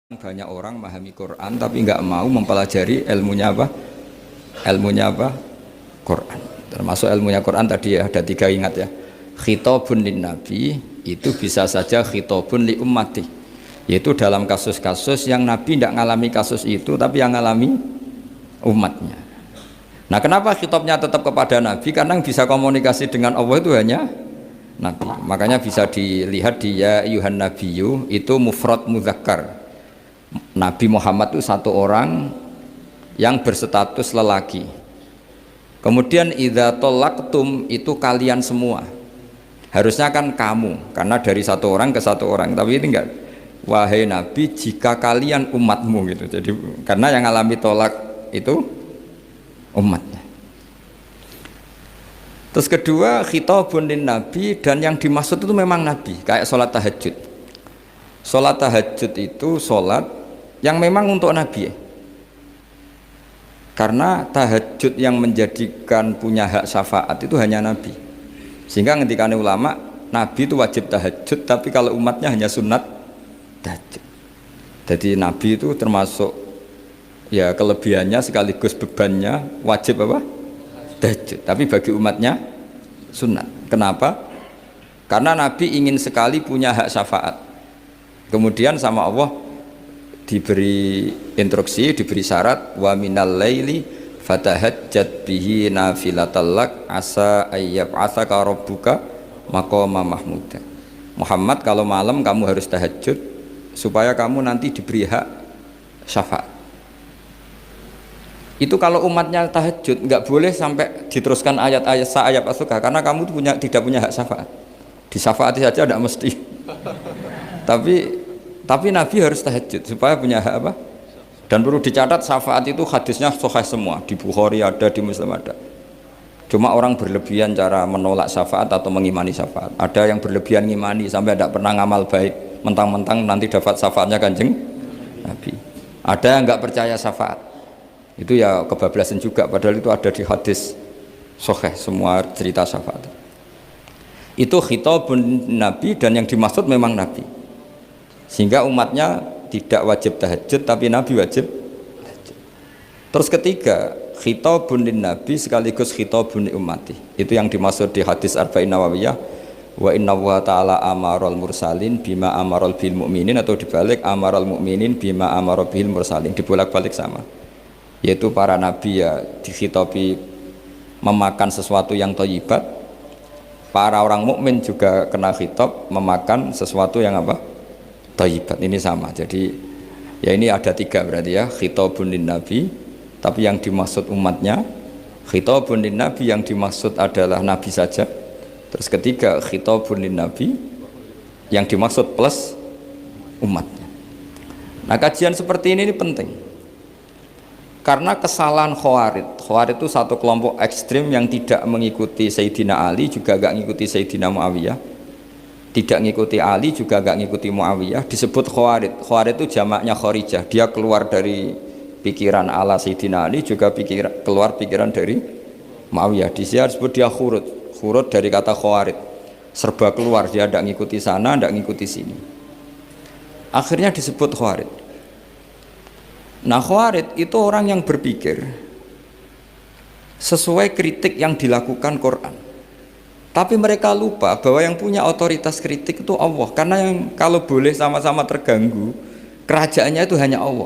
Banyak orang memahami Quran tapi nggak mau mempelajari ilmunya apa? Ilmunya apa? Quran. Termasuk ilmunya Quran tadi ya, ada 3 ingat ya. Khitabun lin Nabi itu bisa saja khitabun li ummati. Yaitu dalam kasus-kasus yang Nabi tidak ngalami kasus itu tapi yang ngalami umatnya. Nah, kenapa khitabnya tetap kepada Nabi? Karena yang bisa komunikasi dengan Allah itu hanya Nabi. Makanya bisa dilihat di ya ayyuhan nabiyyu itu mufrad mudzakkar. Nabi Muhammad itu satu orang yang berstatus lelaki. Kemudian idza talaqtum itu kalian semua. Harusnya kan kamu, karena dari satu orang ke satu orang. Tapi ini enggak. Wahai Nabi, jika kalian umatmu gitu. Jadi karena yang alami tolak itu umatnya. Terus kedua, khitabun lin Nabi, dan yang dimaksud itu memang Nabi, kayak sholat tahajud. Sholat tahajud itu sholat yang memang untuk Nabi, karena tahajud yang menjadikan punya hak syafaat itu hanya Nabi. Sehingga ketika ulama, Nabi itu wajib tahajud, tapi kalau umatnya hanya sunat tahajud. Jadi Nabi itu termasuk ya kelebihannya sekaligus bebannya wajib apa? Tahajud. Tapi bagi umatnya sunat. Kenapa? Karena Nabi ingin sekali punya hak syafaat. Kemudian sama Allah diberi instruksi, diberi syarat wa minal laili fatahajjat bihi nafilatallak asa ayyab'atsaka rabbuka maqama mahmuda. Muhammad, kalau malam kamu harus tahajud supaya kamu nanti diberi hak syafaat. Itu kalau umatnya tahajud nggak boleh sampai diteruskan ayat-ayat sa'ayab asuka, karena kamu tidak punya hak syafaat. Disyafaati saja tidak mesti. Tapi Nabi harus tahajud supaya punya hak apa? Dan perlu dicatat syafaat itu hadisnya sahih semua, di Bukhari ada, di Muslim ada. Cuma orang berlebihan cara menolak syafaat atau mengimani syafaat. Ada yang berlebihan ngimani sampai tidak pernah ngamal baik, mentang-mentang nanti dapat syafaatnya Kanjeng Nabi. Ada yang nggak percaya syafaat. Itu ya kebablasan juga, padahal itu ada di hadis sahih semua cerita syafaat. Itu khitabun Nabi, dan yang dimaksud memang Nabi. Sehingga umatnya tidak wajib tahajud tapi Nabi wajib tahajud. Terus ketiga, khitabun lin Nabi sekaligus khitabun li ummati. Itu yang dimaksud di hadis Arba'in Nawawiyah, wa inna wa ta'ala amaral mursalin bima amaral bil mu'minin, atau dibalik amaral mu'minin bima amaral bil mursalin, dibolak-balik sama. Yaitu para nabi ya dikhitabi memakan sesuatu yang thayyibat. Para orang mukmin juga kena khitab memakan sesuatu yang apa? Thayyibat. Ini sama. Jadi ya ini ada 3 berarti ya, khitabun lin Nabi tapi yang dimaksud umatnya, khitabun lin Nabi yang dimaksud adalah Nabi saja. Terus ketiga, khitabun lin Nabi yang dimaksud plus umatnya. Nah, kajian seperti ini penting karena kesalahan Khawarij itu satu kelompok ekstrim yang tidak mengikuti Sayyidina Ali, juga gak mengikuti Sayyidina Muawiyah, tidak mengikuti Ali, juga gak mengikuti Muawiyah, disebut Khawarij. Khawarij itu jamaknya Kharijah, dia keluar dari pikiran ala Sayyidina Ali, juga keluar pikiran dari Muawiyah. Di sini disebut dia khurut dari kata Khawarij, serba keluar, dia tidak mengikuti sana, tidak mengikuti sini, akhirnya disebut Khawarij. Nah, Khawarij itu orang yang berpikir sesuai kritik yang dilakukan Quran, tapi mereka lupa bahwa yang punya otoritas kritik itu Allah, karena yang kalau boleh sama-sama terganggu, kerajaannya itu hanya Allah.